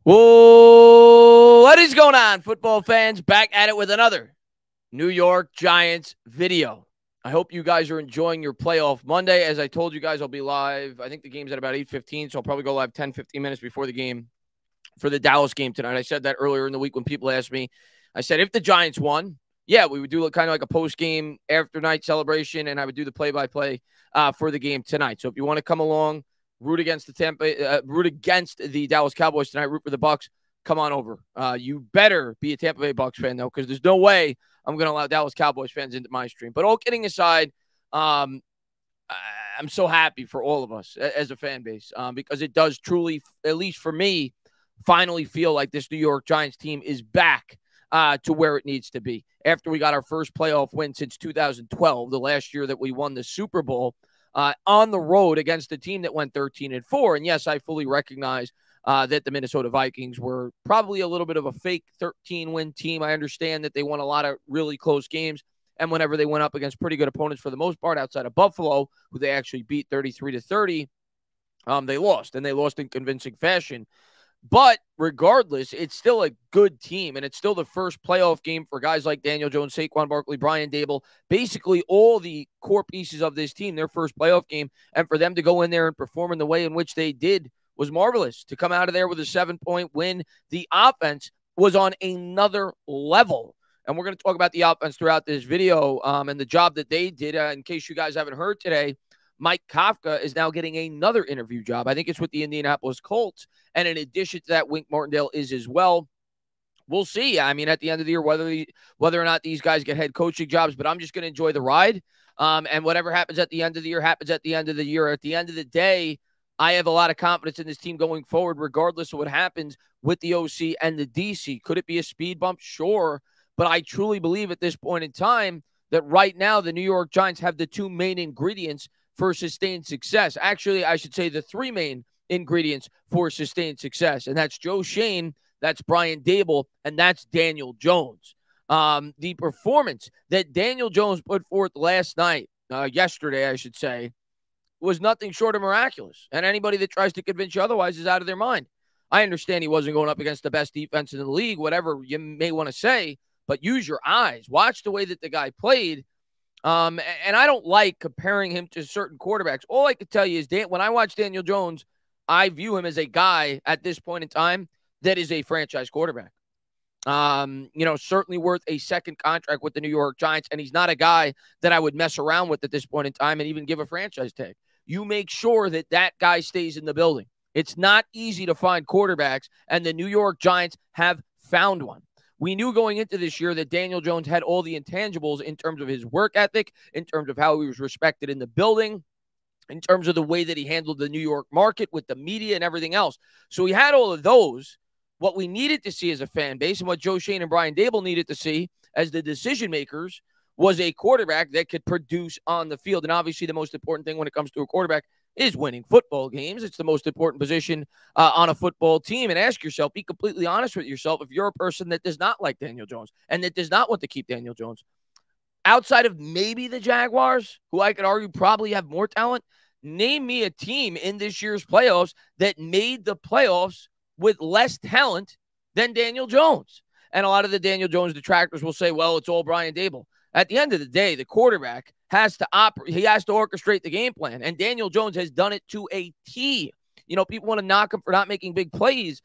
Whoa, what is going on, football fans? Back at it with another New York Giants video. I hope you guys are enjoying your playoff Monday. As I told you guys, I'll be live. I think the game's at about 8:15, so I'll probably go live 10, 15 minutes before the game for the Dallas game tonight. I said that earlier in the week when people asked me. I said if the Giants won, yeah, we would do kind of like a post-game after night celebration, and I would do the play-by-play for the game tonight. So if you want to come along, root against the Dallas Cowboys tonight, root for the Bucs, come on over. You better be a Tampa Bay Bucs fan, though, because there's no way I'm going to allow Dallas Cowboys fans into my stream. But all kidding aside, I'm so happy for all of us as a fan base because it does truly, at least for me, finally feel like this New York Giants team is back to where it needs to be. After we got our first playoff win since 2012, the last year that we won the Super Bowl on the road against a team that went 13-4. And yes, I fully recognize that the Minnesota Vikings were probably a little bit of a fake 13-win team. I understand that they won a lot of really close games. And whenever they went up against pretty good opponents for the most part outside of Buffalo, who they actually beat 33-30, they lost. And they lost in convincing fashion. But regardless, it's still a good team, and it's still the first playoff game for guys like Daniel Jones, Saquon Barkley, Brian Daboll, basically all the core pieces of this team, their first playoff game. And for them to go in there and perform in the way in which they did was marvelous. To come out of there with a 7-point win, the offense was on another level. And we're going to talk about the offense throughout this video and the job that they did. In case you guys haven't heard today, Mike Kafka is now getting another interview job. I think it's with the Indianapolis Colts. And in addition to that, Wink Martindale is as well. We'll see. I mean, at the end of the year, whether or not these guys get head coaching jobs, but I'm just going to enjoy the ride. And whatever happens at the end of the year happens at the end of the year. At the end of the day, I have a lot of confidence in this team going forward, regardless of what happens with the OC and the DC. Could it be a speed bump? Sure. But I truly believe at this point in time that right now the New York Giants have the two main ingredients for sustained success. Actually, I should say the three main ingredients for sustained success. And that's Joe Schoen, that's Brian Daboll, and that's Daniel Jones. The performance that Daniel Jones put forth yesterday, I should say, was nothing short of miraculous. And anybody that tries to convince you otherwise is out of their mind. I understand he wasn't going up against the best defense in the league, whatever you may want to say, but use your eyes. Watch the way that the guy played. And I don't like comparing him to certain quarterbacks. All I can tell you is when I watch Daniel Jones, I view him as a guy at this point in time that is a franchise quarterback. Certainly worth a second contract with the New York Giants. And he's not a guy that I would mess around with at this point in time and even give a franchise tag. You make sure that that guy stays in the building. It's not easy to find quarterbacks, and the New York Giants have found one. We knew going into this year that Daniel Jones had all the intangibles in terms of his work ethic, in terms of how he was respected in the building, in terms of the way that he handled the New York market with the media and everything else. So he had all of those. What we needed to see as a fan base and what Joe Schoen and Brian Daboll needed to see as the decision makers was a quarterback that could produce on the field. And obviously the most important thing when it comes to a quarterback is winning football games. It's the most important position on a football team. And ask yourself, be completely honest with yourself, if you're a person that does not like Daniel Jones and that does not want to keep Daniel Jones, outside of maybe the Jaguars, who I could argue probably have more talent, name me a team in this year's playoffs that made the playoffs with less talent than Daniel Jones. And a lot of the Daniel Jones detractors will say, well, it's all Brian Daboll. At the end of the day, the quarterback has to orchestrate the game plan. And Daniel Jones has done it to a T. People want to knock him for not making big plays.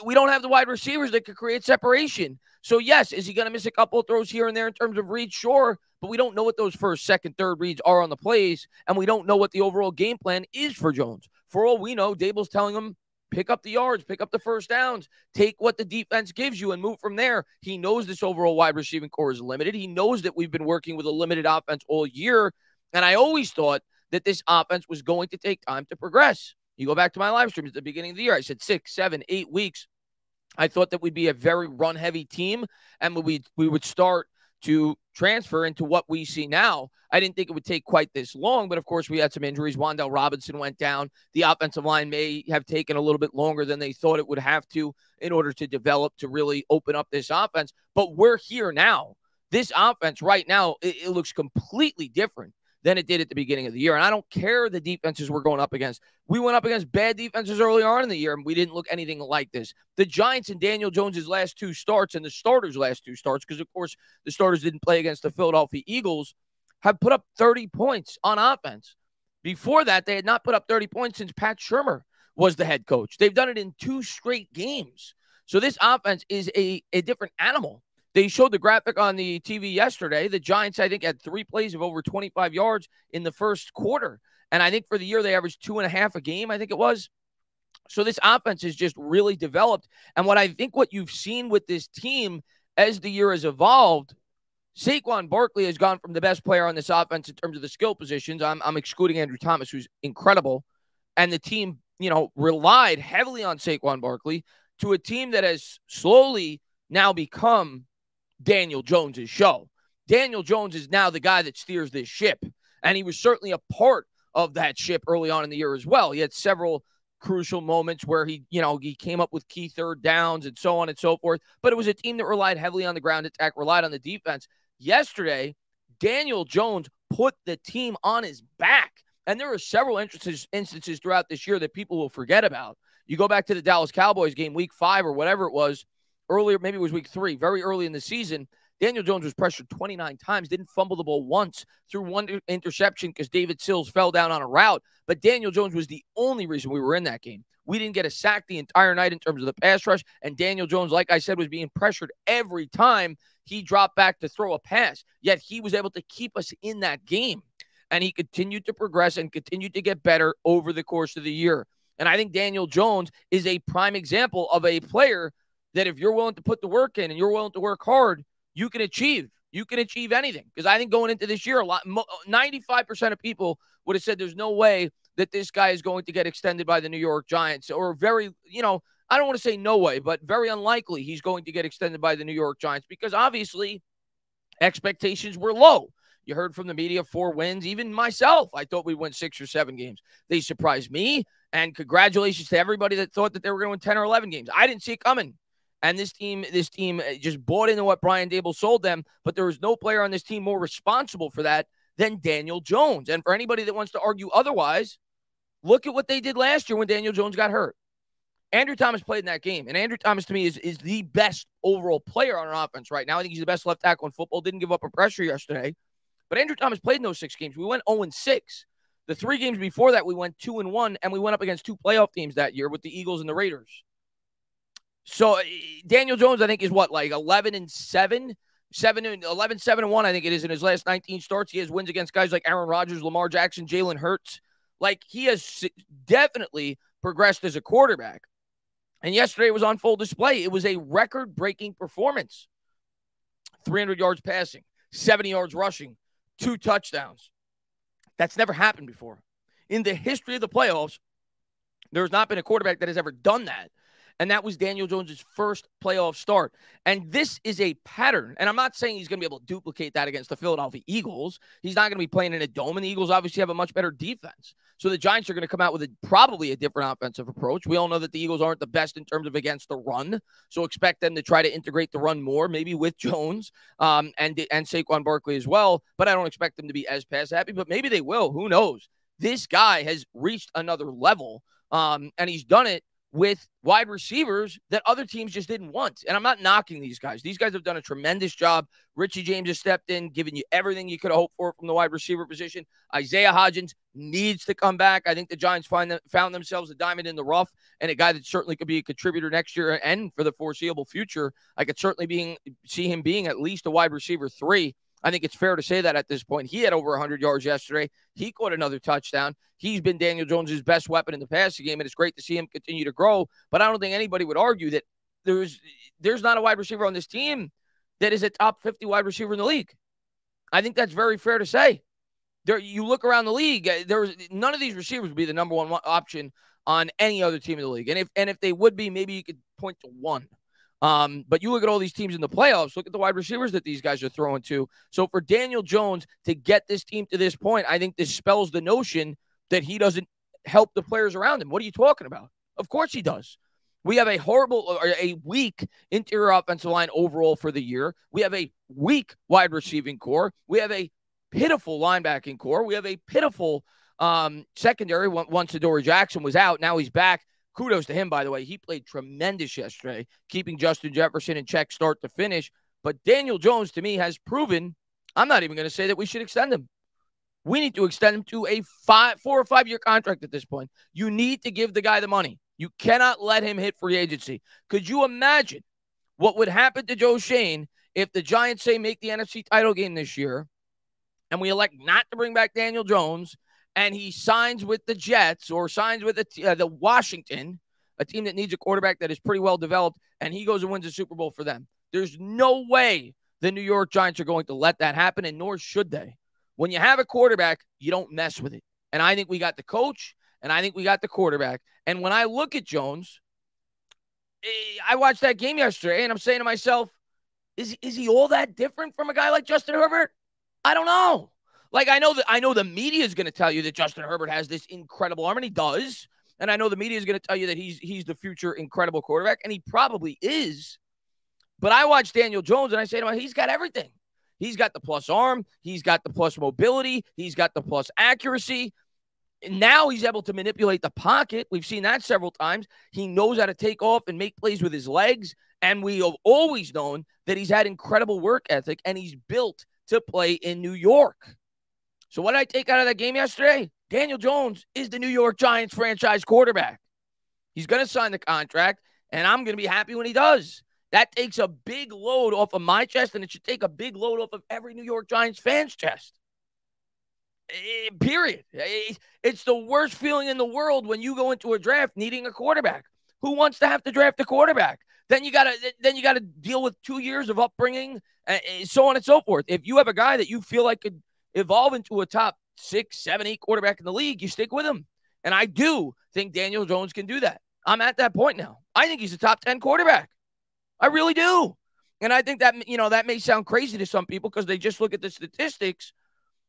We don't have the wide receivers that could create separation. So, yes, is he going to miss a couple of throws here and there in terms of reads? Sure. But we don't know what those first, second, third reads are on the plays. And we don't know what the overall game plan is for Jones. For all we know, Daboll's telling him, pick up the yards, pick up the first downs, take what the defense gives you and move from there. He knows this overall wide receiving core is limited. He knows that we've been working with a limited offense all year. And I always thought that this offense was going to take time to progress. You go back to my live streams at the beginning of the year. I said 6, 7, 8 weeks. I thought that we'd be a very run-heavy team and we would start to transfer into what we see now. I didn't think it would take quite this long, but of course we had some injuries. Wan'Dale Robinson went down. The offensive line may have taken a little bit longer than they thought it would have to in order to develop, to really open up this offense. But we're here now. This offense right now, it looks completely different than it did at the beginning of the year. And I don't care the defenses we're going up against. We went up against bad defenses early on in the year, and we didn't look anything like this. The Giants and Daniel Jones' last two starts and the starters' last two starts, because, of course, the starters didn't play against the Philadelphia Eagles, have put up 30 points on offense. Before that, they had not put up 30 points since Pat Shurmur was the head coach. They've done it in 2 straight games. So this offense is a different animal. They showed the graphic on the TV yesterday. The Giants, I think, had 3 plays of over 25 yards in the first quarter. And I think for the year, they averaged 2.5 a game, I think it was. So this offense is just really developed. And what you've seen with this team as the year has evolved, Saquon Barkley has gone from the best player on this offense in terms of the skill positions. I'm excluding Andrew Thomas, who's incredible. And the team, relied heavily on Saquon Barkley, to a team that has slowly now become Daniel Jones' show. Daniel Jones is now the guy that steers this ship. And he was certainly a part of that ship early on in the year as well. He had several crucial moments where he came up with key third downs and so on and so forth. But it was a team that relied heavily on the ground attack, relied on the defense. Yesterday, Daniel Jones put the team on his back. And there are several instances throughout this year that people will forget about. You go back to the Dallas Cowboys game, week 5 or whatever it was, earlier, maybe it was week 3, very early in the season. Daniel Jones was pressured 29 times, didn't fumble the ball once, threw 1 interception because David Sills fell down on a route. But Daniel Jones was the only reason we were in that game. We didn't get a sack the entire night in terms of the pass rush. And Daniel Jones, like I said, was being pressured every time he dropped back to throw a pass. Yet he was able to keep us in that game. And he continued to progress and continued to get better over the course of the year. And I think Daniel Jones is a prime example of a player that if you're willing to put the work in and you're willing to work hard, you can achieve. You can achieve anything. Because I think going into this year, 95% of people would have said there's no way that this guy is going to get extended by the New York Giants, or very, I don't want to say no way, but very unlikely he's going to get extended by the New York Giants, because obviously expectations were low. You heard from the media 4 wins. Even myself, I thought we'd win 6 or 7 games. They surprised me, and congratulations to everybody that thought that they were going to win 10 or 11 games. I didn't see it coming. And this team just bought into what Brian Daboll sold them, but there was no player on this team more responsible for that than Daniel Jones. And for anybody that wants to argue otherwise, look at what they did last year when Daniel Jones got hurt. Andrew Thomas played in that game, and Andrew Thomas, to me, is the best overall player on our offense right now. I think he's the best left tackle in football. Didn't give up a pressure yesterday. But Andrew Thomas played in those 6 games. We went 0-6. The 3 games before that, we went 2-1, and we went up against 2 playoff teams that year with the Eagles and the Raiders. So Daniel Jones, I think, is what, like 11-7, 11-7-1, I think it is, in his last 19 starts. He has wins against guys like Aaron Rodgers, Lamar Jackson, Jalen Hurts. Like, he has definitely progressed as a quarterback. And yesterday was on full display. It was a record-breaking performance. 300 yards passing, 70 yards rushing, 2 touchdowns. That's never happened before. In the history of the playoffs, there's not been a quarterback that has ever done that. And that was Daniel Jones' first playoff start. And this is a pattern. And I'm not saying he's going to be able to duplicate that against the Philadelphia Eagles. He's not going to be playing in a dome, and the Eagles obviously have a much better defense. So the Giants are going to come out with probably a different offensive approach. We all know that the Eagles aren't the best in terms of against the run. So expect them to try to integrate the run more, maybe with Jones and Saquon Barkley as well. But I don't expect them to be as pass happy, but maybe they will. Who knows? This guy has reached another level, and he's done it with wide receivers that other teams just didn't want. And I'm not knocking these guys. These guys have done a tremendous job. Richie James has stepped in, giving you everything you could have hoped for from the wide receiver position. Isaiah Hodgins needs to come back. I think the Giants found themselves a diamond in the rough, and a guy that certainly could be a contributor next year and for the foreseeable future. I could certainly see him being at least a wide receiver 3. I think it's fair to say that at this point. He had over 100 yards yesterday. He caught another touchdown. He's been Daniel Jones' best weapon in the passing game, and it's great to see him continue to grow. But I don't think anybody would argue that there's not a wide receiver on this team that is a top 50 wide receiver in the league. I think that's very fair to say. You look around the league, none of these receivers would be the number 1 option on any other team in the league. And if they would be, maybe you could point to one. But you look at all these teams in the playoffs, look at the wide receivers that these guys are throwing to. So for Daniel Jones to get this team to this point, I think dispels the notion that he doesn't help the players around him. What are you talking about? Of course he does. We have a weak interior offensive line overall for the year. We have a weak wide receiving core. We have a pitiful linebacking core. We have a pitiful secondary once Adoree Jackson was out. Now he's back. Kudos to him, by the way. He played tremendous yesterday, keeping Justin Jefferson in check start to finish. But Daniel Jones, to me, has proven, I'm not even going to say that we should extend him. We need to extend him to a 4 or 5 year contract at this point. You need to give the guy the money. You cannot let him hit free agency. Could you imagine what would happen to Joe Schoen if the Giants, say, make the NFC title game this year and we elect not to bring back Daniel Jones and he signs with the Jets or signs with the Washington, a team that needs a quarterback that is pretty well developed, and he goes and wins a Super Bowl for them? There's no way the New York Giants are going to let that happen, and nor should they. When you have a quarterback, you don't mess with it. And I think we got the coach, and I think we got the quarterback. And when I look at Jones, I watched that game yesterday, and I'm saying to myself, is he all that different from a guy like Justin Herbert? I don't know. Like, I know the media is going to tell you that Justin Herbert has this incredible arm, and he does. And I know the media is going to tell you that he's the future incredible quarterback, and he probably is. But I watch Daniel Jones, and I say to myself, he's got everything. He's got the plus arm. He's got the plus mobility. He's got the plus accuracy. And now he's able to manipulate the pocket. We've seen that several times. He knows how to take off and make plays with his legs. And we have always known that he's had incredible work ethic, and he's built to play in New York. So what did I take out of that game yesterday? Daniel Jones is the New York Giants franchise quarterback. He's going to sign the contract, and I'm going to be happy when he does. That takes a big load off of my chest, and it should take a big load off of every New York Giants fan's chest. Period. It's the worst feeling in the world when you go into a draft needing a quarterback. Who wants to have to draft a quarterback? Then you gotta deal with 2 years of upbringing, so on and so forth. If you have a guy that you feel like could evolve into a top 6, 7, 8 quarterback in the league, you stick with him. And I do think Daniel Jones can do that. I'm at that point now. I think he's a top 10 quarterback. I really do. And I think that, that may sound crazy to some people because they just look at the statistics.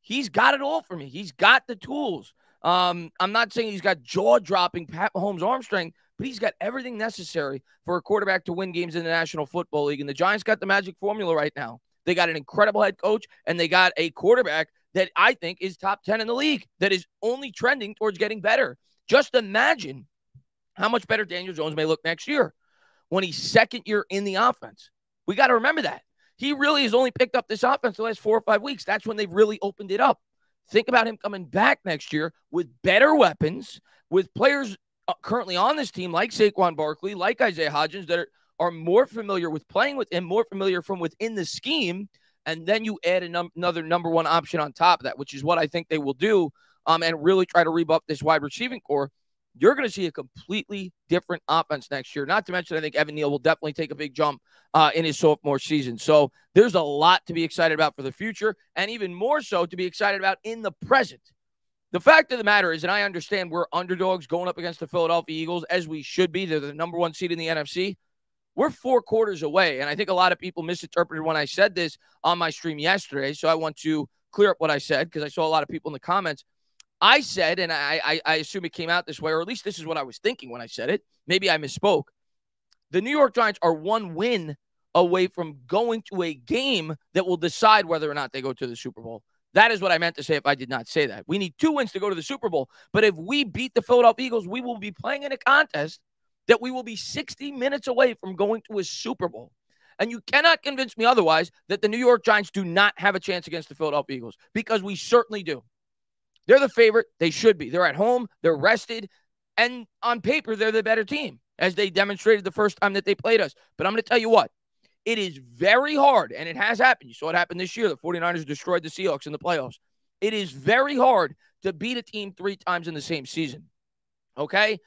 He's got it all for me. He's got the tools. I'm not saying he's got jaw-dropping Pat Mahomes arm strength, but he's got everything necessary for a quarterback to win games in the National Football League. And the Giants got the magic formula right now. They got an incredible head coach, and they got a quarterback that I think is top 10 in the league, that is only trending towards getting better. Just imagine how much better Daniel Jones may look next year when he's second year in the offense. We got to remember that. He really has only picked up this offense the last 4 or 5 weeks. That's when they've really opened it up. Think about him coming back next year with better weapons, with players currently on this team like Saquon Barkley, like Isaiah Hodgins, that are more familiar with playing with him, more familiar from within the scheme, and then you add another number one option on top of that, which is what I think they will do, and really try to rebuff this wide receiving core. You're going to see a completely different offense next year. Not to mention, I think Evan Neal will definitely take a big jump in his sophomore season. So there's a lot to be excited about for the future, and even more so to be excited about in the present. The fact of the matter is, and I understand we're underdogs going up against the Philadelphia Eagles, as we should be. They're the number one seed in the NFC. We're 4 quarters away, and I think a lot of people misinterpreted when I said this on my stream yesterday, so I want to clear up what I said because I saw a lot of people in the comments. I said, and I assume it came out this way, or at least this is what I was thinking when I said it. Maybe I misspoke. The New York Giants are 1 win away from going to a game that will decide whether or not they go to the Super Bowl. That is what I meant to say if I did not say that. We need 2 wins to go to the Super Bowl. But if we beat the Philadelphia Eagles, we will be playing in a contest that we will be 60 minutes away from going to a Super Bowl. And you cannot convince me otherwise that the New York Giants do not have a chance against the Philadelphia Eagles, because we certainly do. They're the favorite. They should be. They're at home. They're rested. And on paper, they're the better team, as they demonstrated the first time that they played us. But I'm going to tell you what. It is very hard, and it has happened. You saw it happen this year. The 49ers destroyed the Seahawks in the playoffs. It is very hard to beat a team 3 times in the same season. Okay?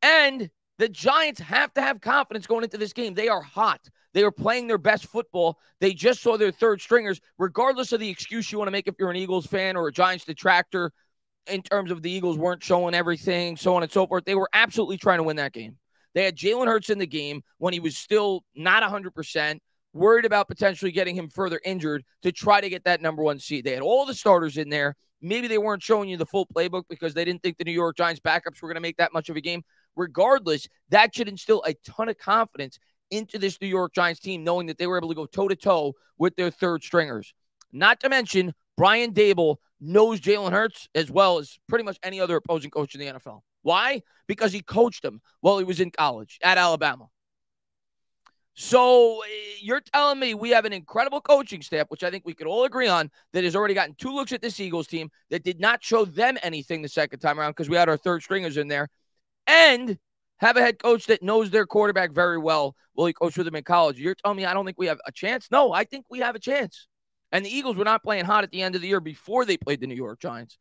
And the Giants have to have confidence going into this game. They are hot. They are playing their best football. They just saw their third stringers, regardless of the excuse you want to make if you're an Eagles fan or a Giants detractor in terms of the Eagles weren't showing everything, so on and so forth. They were absolutely trying to win that game. They had Jalen Hurts in the game when he was still not 100%, worried about potentially getting him further injured to try to get that number 1 seed. They had all the starters in there. Maybe they weren't showing you the full playbook because they didn't think the New York Giants backups were going to make that much of a game. Regardless, that should instill a ton of confidence into this New York Giants team, knowing that they were able to go toe-to-toe with their third stringers. Not to mention, Brian Daboll knows Jalen Hurts as well as pretty much any other opposing coach in the NFL. Why? Because he coached him while he was in college at Alabama. So you're telling me we have an incredible coaching staff, which I think we could all agree on, that has already gotten 2 looks at this Eagles team that did not show them anything the second time around because we had our third stringers in there, and have a head coach that knows their quarterback very well while he coached with him in college. You're telling me I don't think we have a chance? No, I think we have a chance. And the Eagles were not playing hot at the end of the year before they played the New York Giants.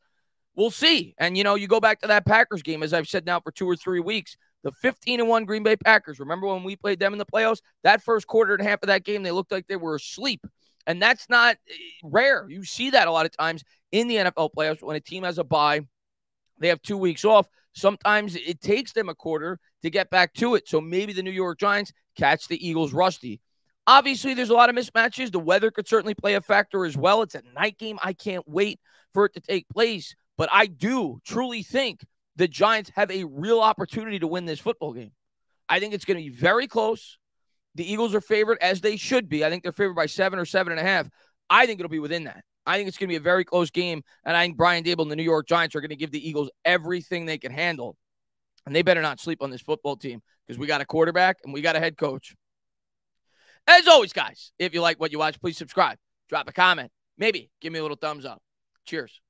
We'll see. And, you go back to that Packers game, as I've said now for 2 or 3 weeks, the 15-1 Green Bay Packers. Remember when we played them in the playoffs? That first quarter and a half of that game, they looked like they were asleep. And that's not rare. You see that a lot of times in the NFL playoffs when a team has a bye. They have 2 weeks off. Sometimes it takes them a quarter to get back to it. So maybe the New York Giants catch the Eagles rusty. Obviously, there's a lot of mismatches. The weather could certainly play a factor as well. It's a night game. I can't wait for it to take place. But I do truly think the Giants have a real opportunity to win this football game. I think it's going to be very close. The Eagles are favored, as they should be. I think they're favored by 7 or 7.5. I think it'll be within that. I think it's going to be a very close game, and I think Brian Daboll and the New York Giants are going to give the Eagles everything they can handle. And they better not sleep on this football team because we got a quarterback and we got a head coach. As always, guys, if you like what you watch, please subscribe. Drop a comment. Maybe give me a little thumbs up. Cheers.